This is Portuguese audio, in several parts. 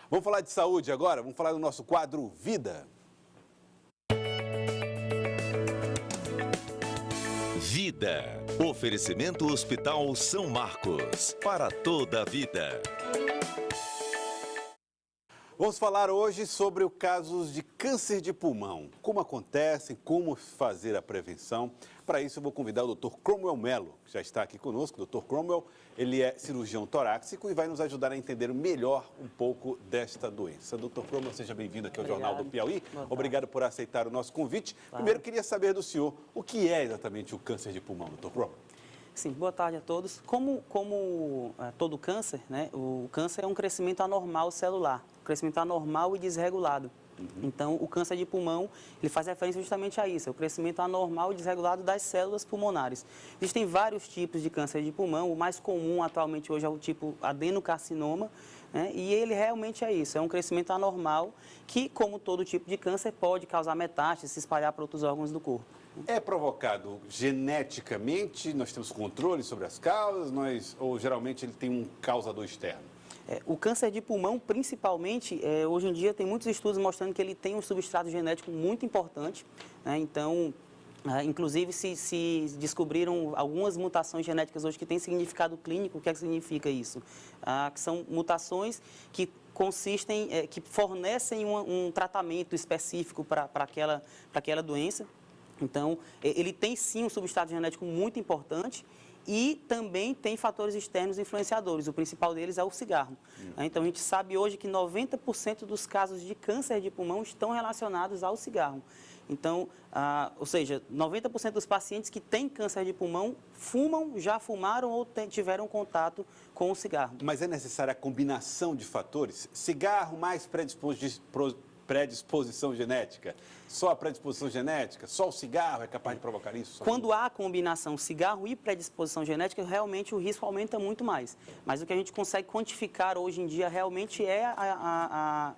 Vamos falar de saúde agora? Vamos falar do nosso quadro Vida. Vida. Oferecimento Hospital São Marcos. Para toda a vida. Vamos falar hoje sobre os casos de câncer de pulmão. Como acontecem, como fazer a prevenção. Para isso, eu vou convidar o Dr. Cromwell Mello, que já está aqui conosco. Dr. Cromwell, ele é cirurgião torácico e vai nos ajudar a entender melhor um pouco desta doença. Dr. Cromwell, seja bem-vindo aqui ao Jornal do Piauí. Obrigado por aceitar o nosso convite. Primeiro, queria saber do senhor o que é exatamente o câncer de pulmão, Dr. Cromwell. Sim, boa tarde a todos. Como todo câncer, né, o câncer é um crescimento anormal celular, crescimento anormal e desregulado. Então, o câncer de pulmão, ele faz referência justamente a isso, é o crescimento anormal e desregulado das células pulmonares. Existem vários tipos de câncer de pulmão, o mais comum atualmente hoje é o tipo adenocarcinoma, né, e ele realmente é isso, é um crescimento anormal que, como todo tipo de câncer, pode causar metástase, se espalhar para outros órgãos do corpo. É provocado geneticamente? Nós temos controle sobre as causas? Ou geralmente ele tem um causador externo? O câncer de pulmão, principalmente, hoje em dia tem muitos estudos mostrando que ele tem um substrato genético muito importante, né? Então, inclusive se descobriram algumas mutações genéticas hoje que têm significado clínico. O que é que significa isso? Que são mutações que consistem, que fornecem um tratamento específico para aquela doença. Então, ele tem sim um substrato genético muito importante e também tem fatores externos influenciadores. O principal deles é o cigarro. Então, a gente sabe hoje que 90% dos casos de câncer de pulmão estão relacionados ao cigarro. Então, ou seja, 90% dos pacientes que têm câncer de pulmão fumam, já fumaram ou tiveram contato com o cigarro. Mas é necessária a combinação de fatores? Cigarro mais predisposição genética? Só a predisposição genética? Só o cigarro é capaz de provocar isso? Quando há a combinação cigarro e predisposição genética, realmente o risco aumenta muito mais. Mas o que a gente consegue quantificar hoje em dia realmente é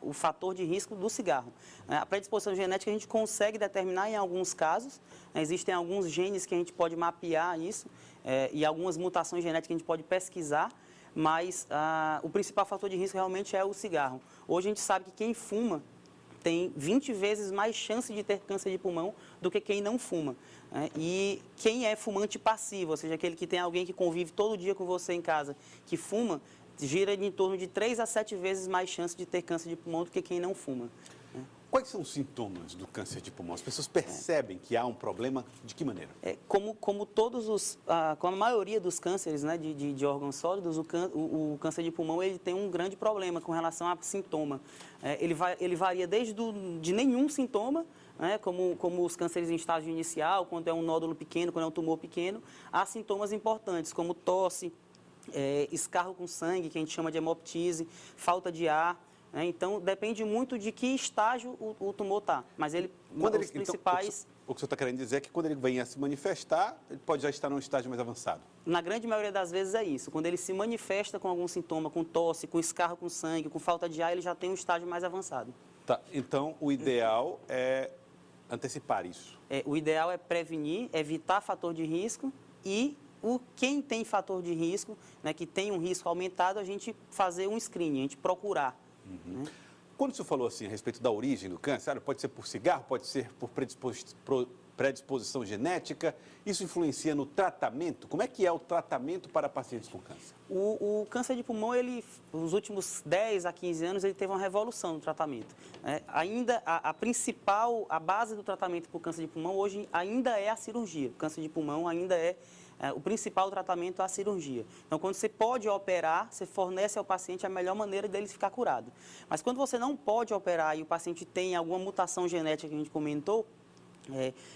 o fator de risco do cigarro. A predisposição genética a gente consegue determinar em alguns casos. Existem alguns genes que a gente pode mapear isso e algumas mutações genéticas que a gente pode pesquisar. Mas o principal fator de risco realmente é o cigarro. Hoje a gente sabe que quem fuma tem 20 vezes mais chance de ter câncer de pulmão do que quem não fuma. E quem é fumante passivo, ou seja, aquele que tem alguém que convive todo dia com você em casa, que fuma, gira em torno de 3 a 7 vezes mais chance de ter câncer de pulmão do que quem não fuma. Quais são os sintomas do câncer de pulmão? As pessoas percebem que há um problema de que maneira? Como a maioria dos cânceres, né, de órgãos sólidos, o câncer de pulmão ele tem um grande problema com relação a sintoma. Ele varia de nenhum sintoma, né, como os cânceres em estágio inicial, quando é um nódulo pequeno, quando é um tumor pequeno, há sintomas importantes como tosse, escarro com sangue, que a gente chama de hemoptise, falta de ar. Então, depende muito de que estágio o tumor está. Mas os principais... Então, o que o senhor está querendo dizer é que quando ele vem a se manifestar, ele pode já estar num estágio mais avançado? Na grande maioria das vezes é isso. Quando ele se manifesta com algum sintoma, com tosse, com escarro com sangue, com falta de ar, ele já tem um estágio mais avançado. Tá, então o ideal é antecipar isso? O ideal é prevenir, evitar fator de risco e... Quem tem fator de risco, né, que tem um risco aumentado, a gente fazer um screening, a gente procurar. Quando o senhor falou assim a respeito da origem do câncer, pode ser por cigarro, pode ser por predisposição genética, isso influencia no tratamento? Como é que é o tratamento para pacientes com câncer? O câncer de pulmão, nos últimos 10 a 15 anos, ele teve uma revolução no tratamento. Ainda a base do tratamento para o câncer de pulmão hoje ainda é a cirurgia. O câncer de pulmão ainda o principal tratamento é a cirurgia. Então, quando você pode operar, você fornece ao paciente a melhor maneira dele ficar curado. Mas quando você não pode operar e o paciente tem alguma mutação genética que a gente comentou,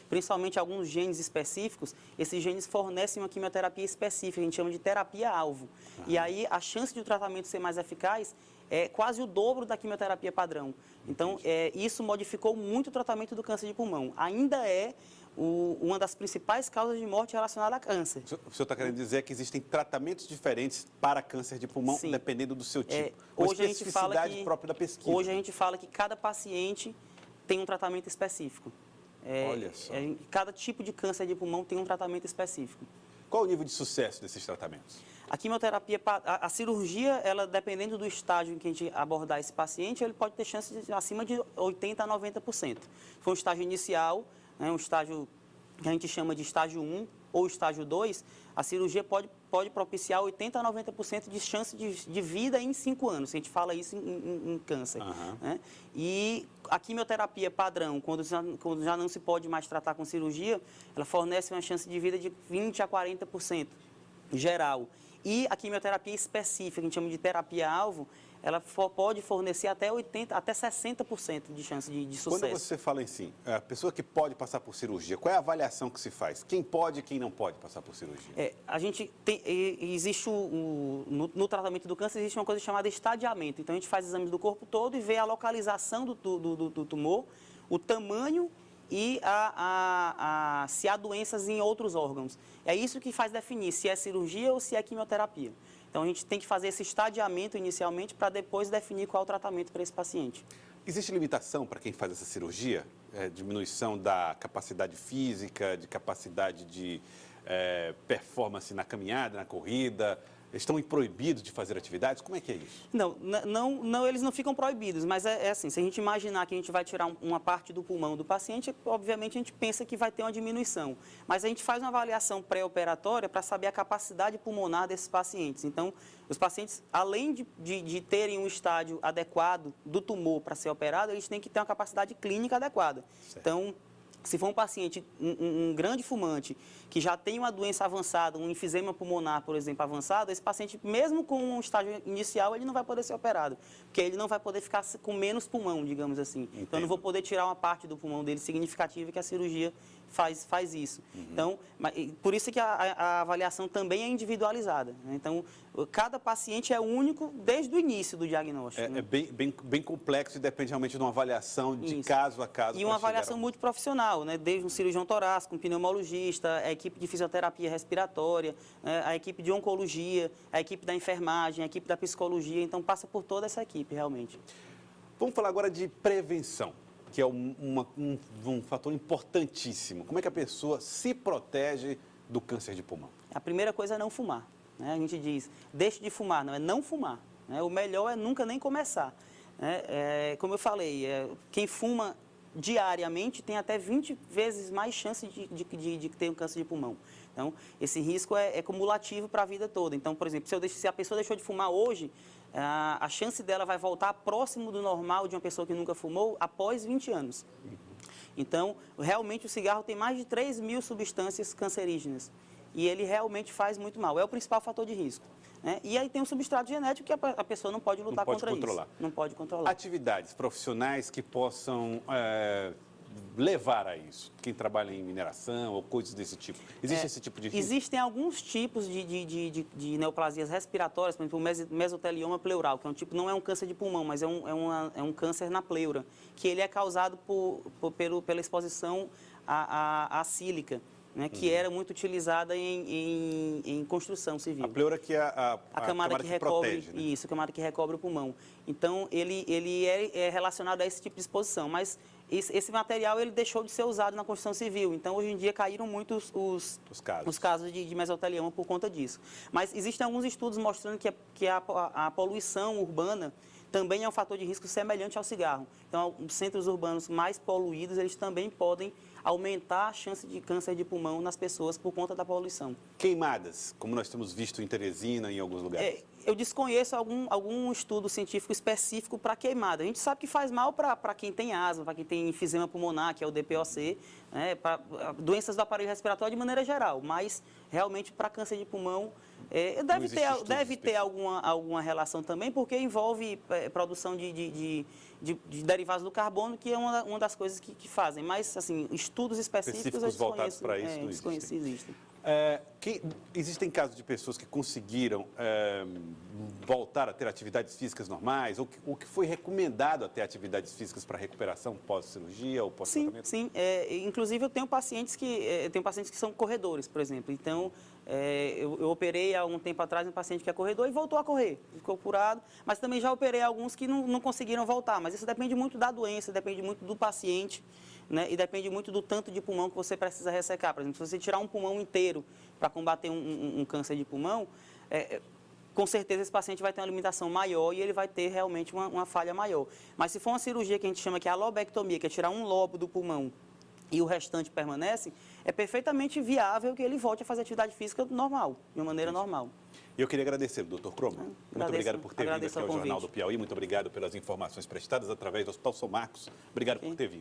principalmente alguns genes específicos, esses genes fornecem uma quimioterapia específica, a gente chama de terapia-alvo. E aí a chance de o tratamento ser mais eficaz é quase o dobro da quimioterapia padrão. Então, isso modificou muito o tratamento do câncer de pulmão. Ainda é uma das principais causas de morte relacionada a câncer. O senhor está querendo dizer que existem tratamentos diferentes para câncer de pulmão, Sim. Dependendo do seu tipo? Hoje a gente fala que, própria da pesquisa. Hoje a gente fala que cada paciente tem um tratamento específico. Olha só. Cada tipo de câncer de pulmão tem um tratamento específico. Qual o nível de sucesso desses tratamentos? A quimioterapia, a cirurgia, ela dependendo do estágio em que a gente abordar esse paciente, ele pode ter chance de acima de 80% a 90%. Se for um estágio inicial, né, um estágio que a gente chama de estágio 1 ou estágio 2, a cirurgia pode propiciar 80% a 90% de chance de vida em 5 anos. A gente fala isso em câncer. Né? E a quimioterapia padrão, quando já não se pode mais tratar com cirurgia, ela fornece uma chance de vida de 20% a 40% geral. E a quimioterapia específica, que a gente chama de terapia-alvo, ela pode fornecer até 80%, até 60% de chance de sucesso. Quando você fala em si, a pessoa que pode passar por cirurgia, qual é a avaliação que se faz? Quem pode e quem não pode passar por cirurgia? A gente tem, existe no tratamento do câncer, existe uma coisa chamada estadiamento. Então, a gente faz exames do corpo todo e vê a localização do tumor, o tamanho e se há doenças em outros órgãos. É isso que faz definir se é cirurgia ou se é quimioterapia. Então, a gente tem que fazer esse estadiamento inicialmente para depois definir qual é o tratamento para esse paciente. Existe limitação para quem faz essa cirurgia? Diminuição da capacidade física, de capacidade de performance na caminhada, na corrida? Estão proibidos de fazer atividades? Como é que é isso? Não, eles não ficam proibidos, mas é assim, se a gente imaginar que a gente vai tirar uma parte do pulmão do paciente, obviamente a gente pensa que vai ter uma diminuição. Mas a gente faz uma avaliação pré-operatória para saber a capacidade pulmonar desses pacientes. Então, os pacientes, além de terem um estágio adequado do tumor para ser operado, eles têm que ter uma capacidade clínica adequada. Certo. Então, se for um paciente, um grande fumante, que já tem uma doença avançada, um enfisema pulmonar, por exemplo, avançado, esse paciente, mesmo com um estágio inicial, ele não vai poder ser operado, porque ele não vai poder ficar com menos pulmão, digamos assim. Entendo. Então, eu não vou poder tirar uma parte do pulmão dele significativa, que a cirurgia faz isso. Então, por isso que a avaliação também é individualizada. Né? Então, cada paciente é único desde o início do diagnóstico. É bem complexo e depende realmente de uma avaliação de caso a caso. E uma avaliação multiprofissional, né? Desde um cirurgião torácico, um pneumologista, a equipe de fisioterapia respiratória, a equipe de oncologia, a equipe da enfermagem, a equipe da psicologia. Então, passa por toda essa equipe, realmente. Vamos falar agora de prevenção, que é um fator importantíssimo. Como é que a pessoa se protege do câncer de pulmão? A primeira coisa é não fumar. Né? A gente diz, deixe de fumar, não é não fumar. Né? O melhor é nunca nem começar. Né? Como eu falei, quem fuma diariamente tem até 20 vezes mais chance de ter um câncer de pulmão. Então, esse risco é cumulativo para a vida toda. Então, por exemplo, se a pessoa deixou de fumar hoje, a chance dela vai voltar próximo do normal de uma pessoa que nunca fumou após 20 anos. Então, realmente o cigarro tem mais de 3.000 substâncias cancerígenas e ele realmente faz muito mal. É o principal fator de risco. Né? E aí tem um substrato genético que a pessoa não pode lutar contra isso. Não pode controlar. Atividades profissionais que possam levar a isso? Quem trabalha em mineração ou coisas desse tipo. Existe esse tipo de risco? Existem alguns tipos de neoplasias respiratórias, por exemplo, o mesotelioma pleural, que é um tipo, não é um câncer de pulmão, mas é um câncer na pleura, que ele é causado pela exposição à sílica. Né, que era muito utilizada em construção civil. A pleura que é a camada que recobre, protege, né? Isso, a camada que recobre o pulmão. Então, ele é relacionado a esse tipo de exposição, mas esse material ele deixou de ser usado na construção civil. Então, hoje em dia, caíram muito os casos de mesotelioma por conta disso. Mas existem alguns estudos mostrando que a poluição urbana também é um fator de risco semelhante ao cigarro. Então, os centros urbanos mais poluídos, eles também podem aumentar a chance de câncer de pulmão nas pessoas por conta da poluição. Queimadas, como nós temos visto em Teresina e em alguns lugares. Eu desconheço algum estudo científico específico para queimada. A gente sabe que faz mal para quem tem asma, para quem tem enfisema pulmonar, que é o DPOC, né, para doenças do aparelho respiratório de maneira geral, mas realmente para câncer de pulmão deve ter alguma relação também, porque envolve produção de derivados do carbono, que é uma das coisas que fazem. Mas, assim, estudos específicos voltados para isso não existem. Existem casos de pessoas que conseguiram voltar a ter atividades físicas normais, ou que foi recomendado a ter atividades físicas para recuperação pós-cirurgia ou pós-tratamento? Sim. Inclusive, eu tenho pacientes que são corredores, por exemplo. Então, eu operei há um tempo atrás um paciente que é corredor e voltou a correr, ficou curado, mas também já operei alguns que não conseguiram voltar. Mas isso depende muito da doença, depende muito do paciente. Né? E depende muito do tanto de pulmão que você precisa ressecar. Por exemplo, se você tirar um pulmão inteiro para combater um câncer de pulmão, com certeza esse paciente vai ter uma limitação maior e ele vai ter realmente uma falha maior. Mas se for uma cirurgia que a gente chama que é a lobectomia, que é tirar um lobo do pulmão e o restante permanece, é perfeitamente viável que ele volte a fazer atividade física normal, de uma maneira normal. Eu queria agradecer, doutor Cromwell. Muito obrigado por ter vindo aqui ao Jornal do Piauí. Muito obrigado pelas informações prestadas através do Hospital São Marcos. Obrigado por ter vindo.